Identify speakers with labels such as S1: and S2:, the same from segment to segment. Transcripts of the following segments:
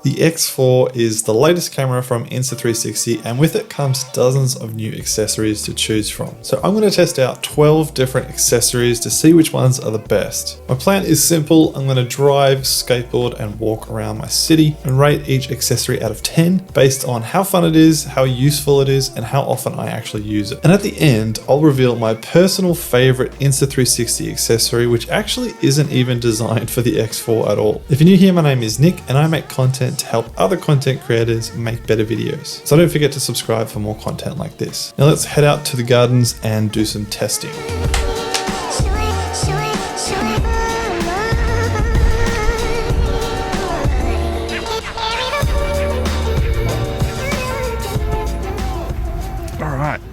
S1: The X4 is the latest camera from Insta360, and with it comes dozens of new accessories to choose from. So I'm going to test out 12 different accessories to see which ones are the best. My plan is simple. I'm going to drive, skateboard, and walk around my city and rate each accessory out of 10 based on how fun it is, how useful it is, and how often I actually use it. And at the end, I'll reveal my personal favorite Insta360 accessory, which actually isn't even designed for the X4 at all. If you're new here, my name is Nick, and I make content to help other content creators make better videos. So don't forget to subscribe for more content like this. Now let's head out to the gardens and do some testing.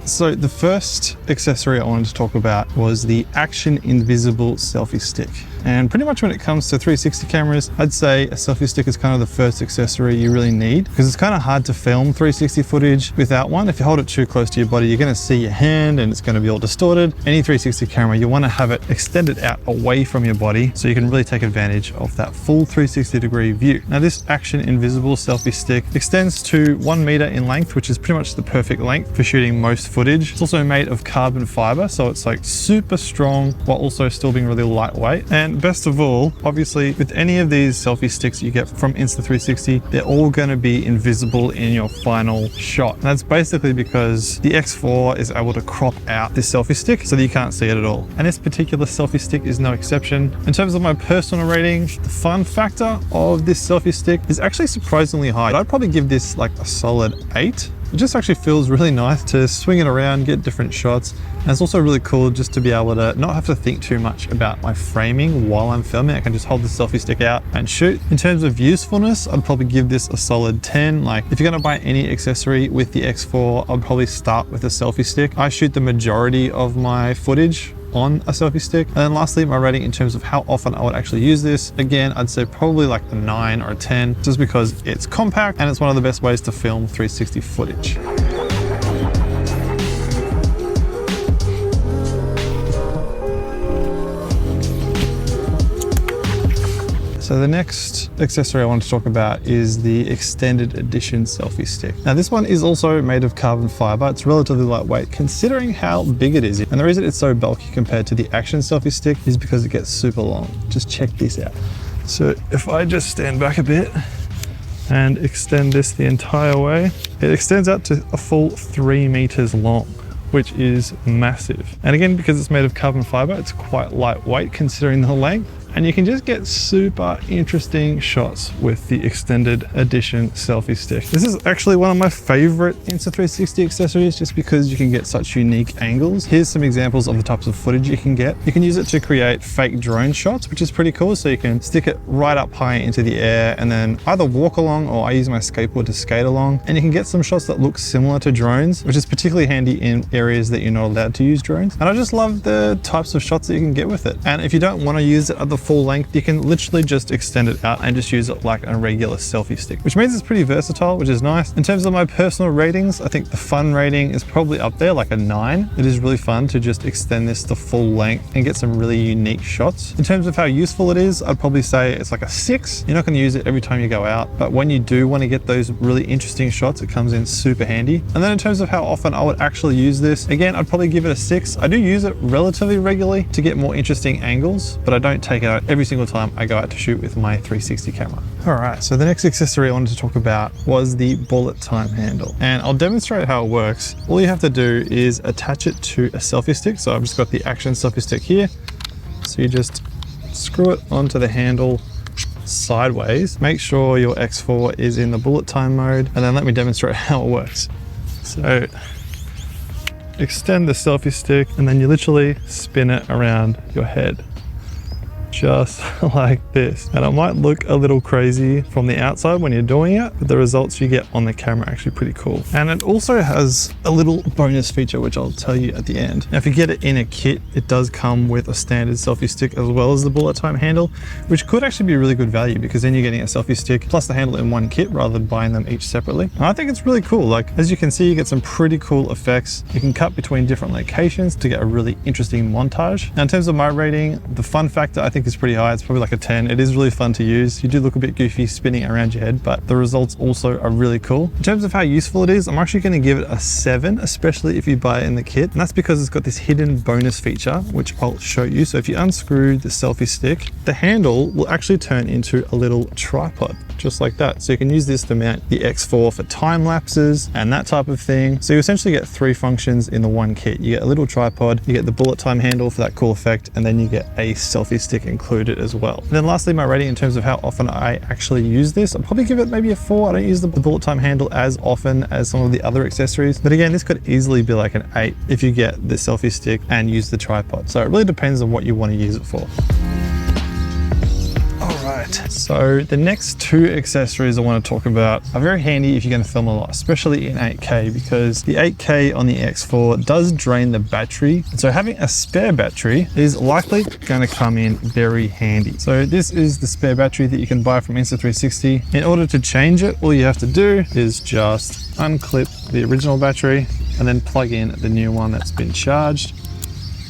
S1: So the first accessory I wanted to talk about was the Action Invisible Selfie Stick. And pretty much when it comes to 360 cameras, I'd say a selfie stick is kind of the first accessory you really need, because it's kind of hard to film 360 footage without one. If you hold it too close to your body, you're going to see your hand and it's going to be all distorted. Any 360 camera, you want to have it extended out away from your body so you can really take advantage of that full 360-degree view. Now this Action Invisible Selfie Stick extends to 1 meter in length, which is pretty much the perfect length for shooting most footage. It's also made of carbon fiber, so it's like super strong while also still being really lightweight. And best of all, obviously with any of these selfie sticks you get from Insta360, they're all going to be invisible in your final shot. And that's basically because the X4 is able to crop out this selfie stick so that you can't see it at all. And this particular selfie stick is no exception. In terms of my personal rating, the fun factor of this selfie stick is actually surprisingly high. I'd probably give this like a solid 8. It just actually feels really nice to swing it around, get different shots. And it's also really cool just to be able to not have to think too much about my framing while I'm filming. I can just hold the selfie stick out and shoot. In terms of usefulness, I'd probably give this a solid 10. Like if you're gonna buy any accessory with the X4, I'd probably start with a selfie stick. I shoot the majority of my footage on a selfie stick. And then lastly, my rating in terms of how often I would actually use this, again, I'd say probably like a 9 or a 10, just because it's compact and it's one of the best ways to film 360 footage. So the next accessory I want to talk about is the extended edition selfie stick. Now this one is also made of carbon fiber. It's relatively lightweight considering how big it is. And the reason it's so bulky compared to the Action selfie stick is because it gets super long. Just check this out. So if I just stand back a bit and extend this the entire way, it extends out to a full 3 meters long, which is massive. And again, because it's made of carbon fiber, it's quite lightweight considering the length. And you can just get super interesting shots with the extended edition selfie stick. This is actually one of my favorite Insta360 accessories just because you can get such unique angles. Here's some examples of the types of footage you can get. You can use it to create fake drone shots, which is pretty cool. So you can stick it right up high into the air and then either walk along, or I use my skateboard to skate along. And you can get some shots that look similar to drones, which is particularly handy in areas that you're not allowed to use drones. And I just love the types of shots that you can get with it. And if you don't want to use it at the full length, you can literally just extend it out and just use it like a regular selfie stick, which means it's pretty versatile, which is nice. In terms of my personal ratings, I think the fun rating is probably up there, like a 9. It is really fun to just extend this to full length and get some really unique shots. In terms of how useful it is, I'd probably say it's like a 6. You're not going to use it every time you go out, but when you do want to get those really interesting shots, it comes in super handy. And then in terms of how often I would actually use this, again, I'd probably give it a 6. I do use it relatively regularly to get more interesting angles, but I don't take it out every single time I go out to shoot with my 360 camera. All right, so the next accessory I wanted to talk about was the bullet time handle. And I'll demonstrate how it works. All you have to do is attach it to a selfie stick. So I've just got the Action selfie stick here. So you just screw it onto the handle sideways. Make sure your X4 is in the bullet time mode, and then let me demonstrate how it works. So extend the selfie stick and then you literally spin it around your head. Just like this. And it might look a little crazy from the outside when you're doing it, but the results you get on the camera are actually pretty cool. And it also has a little bonus feature, which I'll tell you at the end. Now, if you get it in a kit, it does come with a standard selfie stick as well as the bullet time handle, which could actually be really good value because then you're getting a selfie stick plus the handle in one kit rather than buying them each separately. And I think it's really cool. Like, as you can see, you get some pretty cool effects. You can cut between different locations to get a really interesting montage. Now, in terms of my rating, the fun factor I think think is pretty high. It's probably like a 10. It is really fun to use. You do look a bit goofy spinning around your head, but the results also are really cool. In terms of how useful it is, I'm actually going to give it a 7, especially if you buy it in the kit. And that's because it's got this hidden bonus feature, which I'll show you. So if you unscrew the selfie stick, the handle will actually turn into a little tripod, just like that. So you can use this to mount the X4 for time lapses and that type of thing. So you essentially get 3 functions in the one kit. You get a little tripod, you get the bullet time handle for that cool effect, and then you get a selfie stick included as well. And then lastly, my rating in terms of how often I actually use this, I'll probably give it maybe a 4. I don't use the bullet time handle as often as some of the other accessories, but again, this could easily be like an 8 if you get the selfie stick and use the tripod. So it really depends on what you want to use it for. So the next 2 accessories I want to talk about are very handy if you're going to film a lot, especially in 8K, because the 8K on the X4 does drain the battery. So having a spare battery is likely going to come in very handy. So this is the spare battery that you can buy from Insta360. In order to change it, all you have to do is just unclip the original battery and then plug in the new one that's been charged,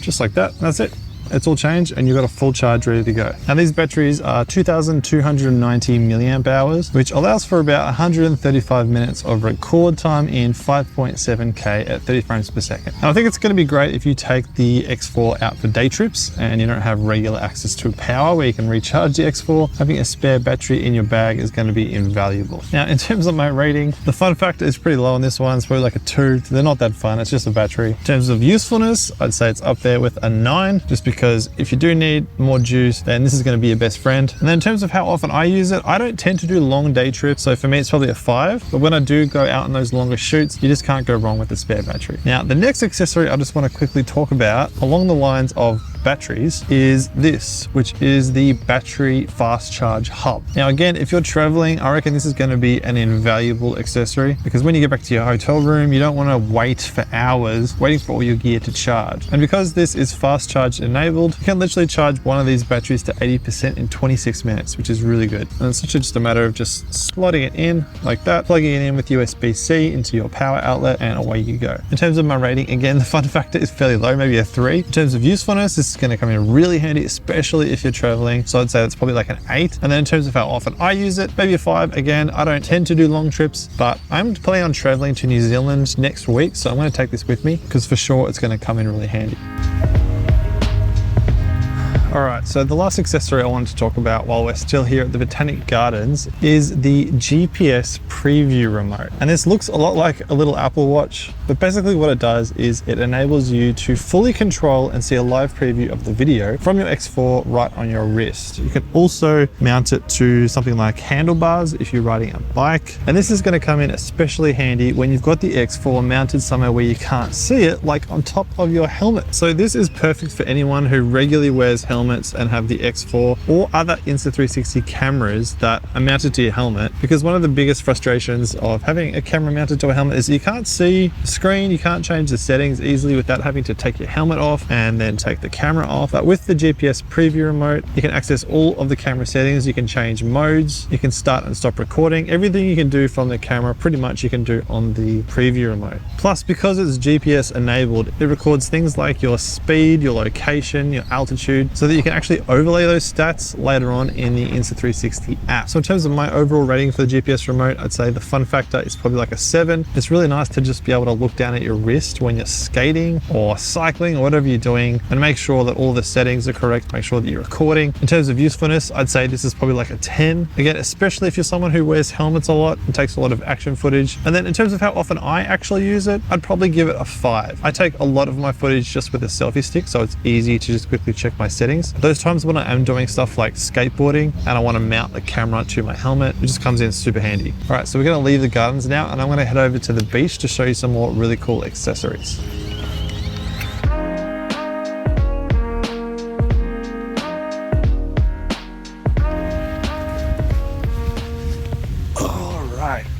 S1: just like that. That's it. It's all changed and you've got a full charge ready to go. Now these batteries are 2,290 milliamp hours, which allows for about 135 minutes of record time in 5.7K at 30 frames per second. And I think it's going to be great if you take the X4 out for day trips and you don't have regular access to power where you can recharge the X4. Having a spare battery in your bag is going to be invaluable. Now in terms of my rating, the fun factor is pretty low on this one. It's probably like a 2. They're not that fun. It's just a battery. In terms of usefulness, I'd say it's up there with a 9, just because if you do need more juice, then this is going to be your best friend. And then in terms of how often I use it, I don't tend to do long day trips. So for me, it's probably a 5. But when I do go out on those longer shoots, you just can't go wrong with the spare battery. Now, the next accessory I just want to quickly talk about along the lines of batteries is this, which is the battery fast charge hub. Now again, if you're traveling, I reckon this is going to be an invaluable accessory, because when you get back to your hotel room, you don't want to wait for hours waiting for all your gear to charge. And because this is fast charge enabled, you can literally charge one of these batteries to 80% in 26 minutes, which is really good. And it's just a matter of just slotting it in like that, plugging it in with USB-C into your power outlet, and away you go. In terms of my rating, again, the fun factor is fairly low, maybe a 3. In terms of usefulness, this is going to come in really handy, especially if you're traveling. So I'd say it's probably like an 8. And then in terms of how often I use it, maybe a 5. Again, I don't tend to do long trips, but I'm planning on traveling to New Zealand next week. So I'm going to take this with me because for sure it's going to come in really handy. All right, so the last accessory I wanted to talk about while we're still here at the Botanic Gardens is the GPS preview remote. And this looks a lot like a little Apple Watch, but basically what it does is it enables you to fully control and see a live preview of the video from your X4 right on your wrist. You can also mount it to something like handlebars if you're riding a bike. And this is going to come in especially handy when you've got the X4 mounted somewhere where you can't see it, like on top of your helmet. So this is perfect for anyone who regularly wears helmets and have the X4 or other Insta360 cameras that are mounted to your helmet, because one of the biggest frustrations of having a camera mounted to a helmet is you can't see the screen, you can't change the settings easily without having to take your helmet off and then take the camera off. But with the GPS preview remote, you can access all of the camera settings, you can change modes, you can start and stop recording. Everything you can do from the camera, pretty much you can do on the preview remote. Plus, because it's GPS enabled, it records things like your speed, your location, your altitude, so that you can actually overlay those stats later on in the Insta360 app. So in terms of my overall rating for the GPS remote, I'd say the fun factor is probably like a 7. It's really nice to just be able to look down at your wrist when you're skating or cycling or whatever you're doing and make sure that all the settings are correct, make sure that you're recording. In terms of usefulness, I'd say this is probably like a 10. Again, especially if you're someone who wears helmets a lot and takes a lot of action footage. And then in terms of how often I actually use it, I'd probably give it a 5. I take a lot of my footage just with a selfie stick, so it's easy to just quickly check my settings. Those times when I am doing stuff like skateboarding and I want to mount the camera to my helmet, it just comes in super handy. All right, so we're going to leave the gardens now and I'm going to head over to the beach to show you some more really cool accessories.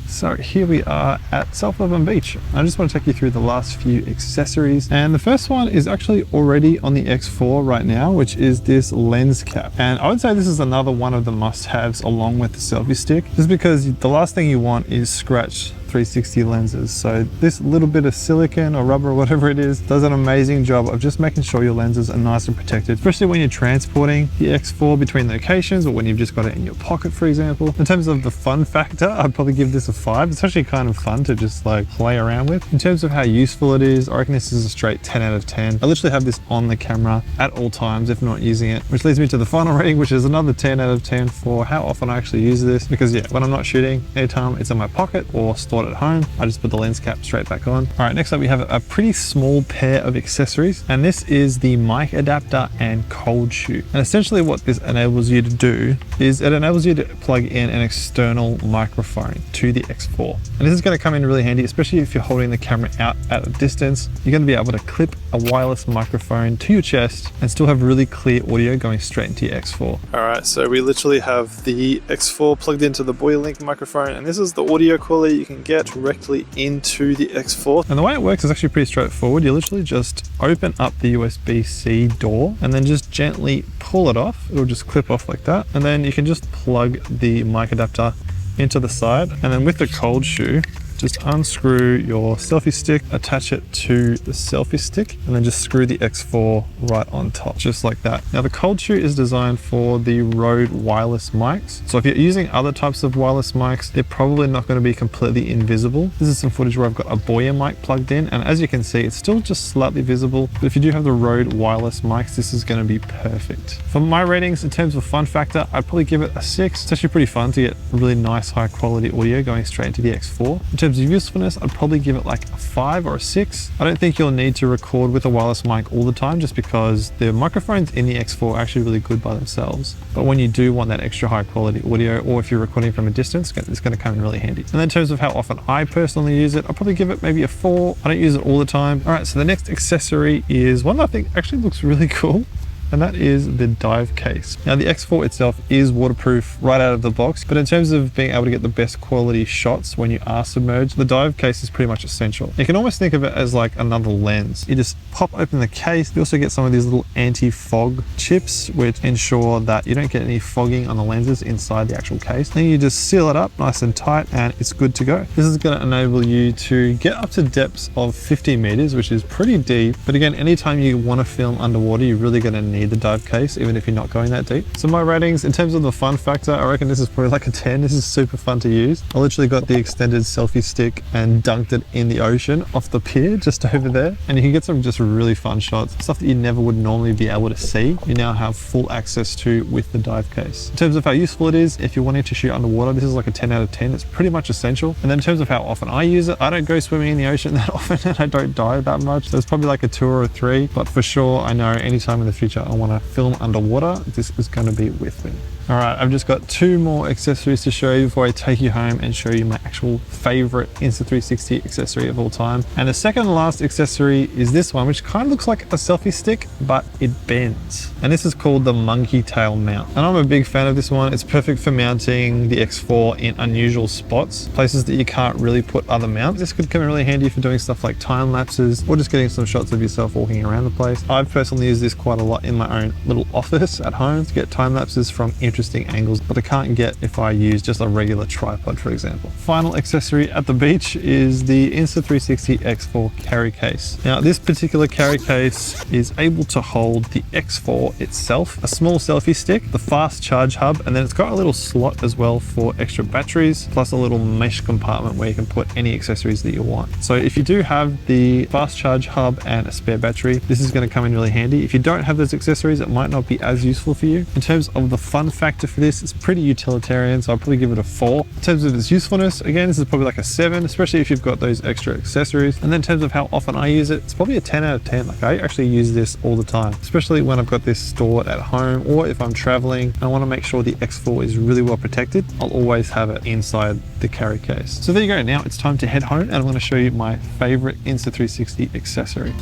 S1: So here we are at Selfie Beach. I just want to take you through the last few accessories. And the first one is actually already on the X4 right now, which is this lens cap. And I would say this is another one of the must-haves along with the selfie stick, just because the last thing you want is scratch Insta360 lenses. So this little bit of silicone or rubber or whatever it is does an amazing job of just making sure your lenses are nice and protected, especially when you're transporting the X4 between locations or when you've just got it in your pocket, for example. In terms of the fun factor, I'd probably give this a 5. It's actually kind of fun to just like play around with. In terms of how useful it is, I reckon this is a straight 10 out of 10. I literally have this on the camera at all times if not using it, which leads me to the final rating, which is another 10 out of 10 for how often I actually use this. Because yeah, when I'm not shooting, anytime it's in my pocket or stored at home, I just put the lens cap straight back on. All right, next up we have a pretty small pair of accessories, and this is the mic adapter and cold shoe. And essentially what this enables you to do is it enables you to plug in an external microphone to the X4. And this is going to come in really handy, especially if you're holding the camera out at a distance. You're going to be able to clip a wireless microphone to your chest and still have really clear audio going straight into your X4. All right, so we literally have the X4 plugged into the BoyLink microphone, and this is the audio quality you can get directly into the X4. And the way it works is actually pretty straightforward. You literally just open up the USB-C door and then just gently pull it off. It'll just clip off like that. And then you can just plug the mic adapter into the side. And then with the cold shoe, just unscrew your selfie stick, attach it to the selfie stick, and then just screw the X4 right on top, just like that. Now the cold shoe is designed for the Rode wireless mics. So if you're using other types of wireless mics, they're probably not going to be completely invisible. This is some footage where I've got a Boya mic plugged in, and as you can see, it's still just slightly visible. But if you do have the Rode wireless mics, this is going to be perfect. For my ratings, in terms of fun factor, I'd probably give it a 6. It's actually pretty fun to get really nice high quality audio going straight into the X4. In terms of usefulness, I'd probably give it like a 5 or a 6. I don't think you'll need to record with a wireless mic all the time, just because the microphones in the X4 are actually really good by themselves. But when you do want that extra high quality audio, or if you're recording from a distance, it's going to come in really handy. And then in terms of how often I personally use it, I'll probably give it maybe a 4. I don't use it all the time. All right, so the next accessory is one that I think actually looks really cool, and that is the dive case. Now the X4 itself is waterproof right out of the box, but in terms of being able to get the best quality shots when you are submerged, the dive case is pretty much essential. You can almost think of it as like another lens. You just pop open the case. You also get some of these little anti-fog chips, which ensure that you don't get any fogging on the lenses inside the actual case. Then you just seal it up nice and tight and it's good to go. This is going to enable you to get up to depths of 50 meters, which is pretty deep. But again, anytime you want to film underwater, you're really going to need the dive case, even if you're not going that deep. So my ratings, in terms of the fun factor, I reckon this is probably like a 10. This is super fun to use. I literally got the extended selfie stick and dunked it in the ocean off the pier just over there. And you can get some just really fun shots, stuff that you never would normally be able to see. You now have full access to with the dive case. In terms of how useful it is, if you're wanting to shoot underwater, this is like a 10 out of 10. It's pretty much essential. And then in terms of how often I use it, I don't go swimming in the ocean that often and I don't dive that much. So it's probably like a 2 or a 3, but for sure, I know anytime in the future I want to film underwater, this is going to be with me. All right, I've just got 2 more accessories to show you before I take you home and show you my actual favorite Insta360 accessory of all time. And the second and last accessory is this one, which kind of looks like a selfie stick, but it bends. And this is called the monkey tail mount. And I'm a big fan of this one. It's perfect for mounting the X4 in unusual spots, places that you can't really put other mounts. This could come in really handy for doing stuff like time lapses or just getting some shots of yourself walking around the place. I've personally used this quite a lot in my own little office at home to get time lapses from interesting angles, but I can't get if I use just a regular tripod, for example. Final accessory at the beach is the Insta360 X4 carry case. Now this particular carry case is able to hold the X4 itself, a small selfie stick, the fast charge hub, and then it's got a little slot as well for extra batteries, plus a little mesh compartment where you can put any accessories that you want. So if you do have the fast charge hub and a spare battery, this is going to come in really handy. If you don't have those accessories, it might not be as useful for you. In terms of the fun factor for this, it's pretty utilitarian, so I'll probably give it a 4. In terms of its usefulness, again, this is probably like a 7, especially if you've got those extra accessories. And then in terms of how often I use it, it's probably a 10 out of 10. Like I actually use this all the time, especially when I've got this stored at home or if I'm traveling and I want to make sure the X4 is really well protected. I'll always have it inside the carry case. So there you go. Now it's time to head home and I'm going to show you my favorite Insta360 accessory.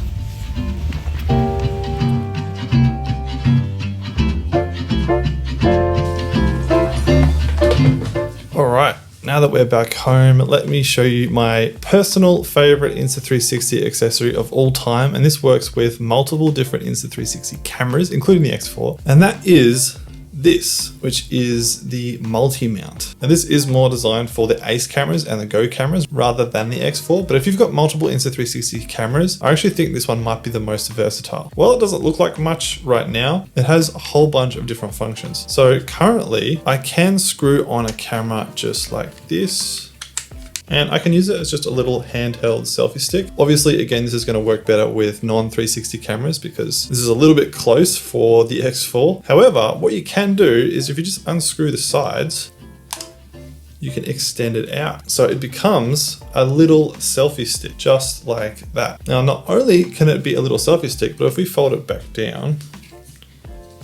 S1: All right, now that we're back home, let me show you my personal favorite Insta360 accessory of all time. And this works with multiple different Insta360 cameras, including the X4. And that is this, which is the multi-mount. Now this is more designed for the Ace cameras and the Go cameras rather than the X4, but if you've got multiple Insta360 cameras, I actually think this one might be the most versatile. While it doesn't look like much right now, it has a whole bunch of different functions. So currently I can screw on a camera just like this, and I can use it as just a little handheld selfie stick. Obviously, again, this is going to work better with non-360 cameras because this is a little bit close for the X4. However, what you can do is if you just unscrew the sides, you can extend it out. So it becomes a little selfie stick, just like that. Now, not only can it be a little selfie stick, but if we fold it back down,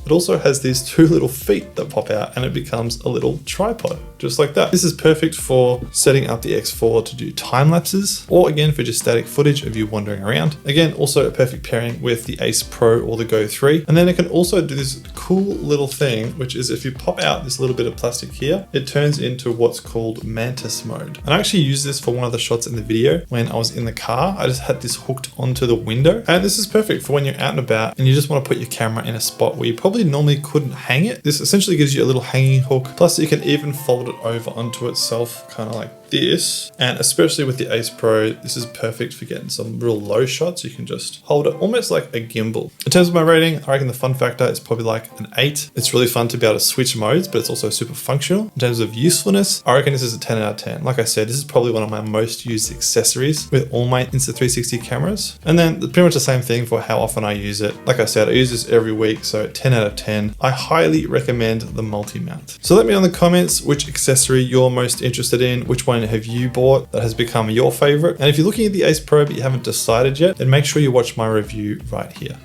S1: it also has these two little feet that pop out and it becomes a little tripod, just like that. This is perfect for setting up the X4 to do time lapses, or again, for just static footage of you wandering around. Again, also a perfect pairing with the Ace Pro or the Go 3. And then it can also do this cool little thing, which is if you pop out this little bit of plastic here, it turns into what's called mantis mode. And I actually used this for one of the shots in the video when I was in the car. I just had this hooked onto the window. And this is perfect for when you're out and about and you just want to put your camera in a spot where you probably normally couldn't hang it. This essentially gives you a little hanging hook. Plus you can even fold it over onto itself, kind of like this. And especially with the Ace Pro, this is perfect for getting some real low shots. You can just hold it almost like a gimbal. In terms of my rating, I reckon the fun factor is probably like an 8. It's really fun to be able to switch modes, but it's also super functional. In terms of usefulness, I reckon this is a 10 out of 10. Like I said, this is probably one of my most used accessories with all my Insta360 cameras. And then pretty much the same thing for how often I use it. Like I said, I use this every week, so 10 out of 10. I highly recommend the multi-mount. So let me know in the comments which accessory you're most interested in, which one have you bought that has become your favorite. And if you're looking at the Ace Pro but you haven't decided yet, then make sure you watch my review right here.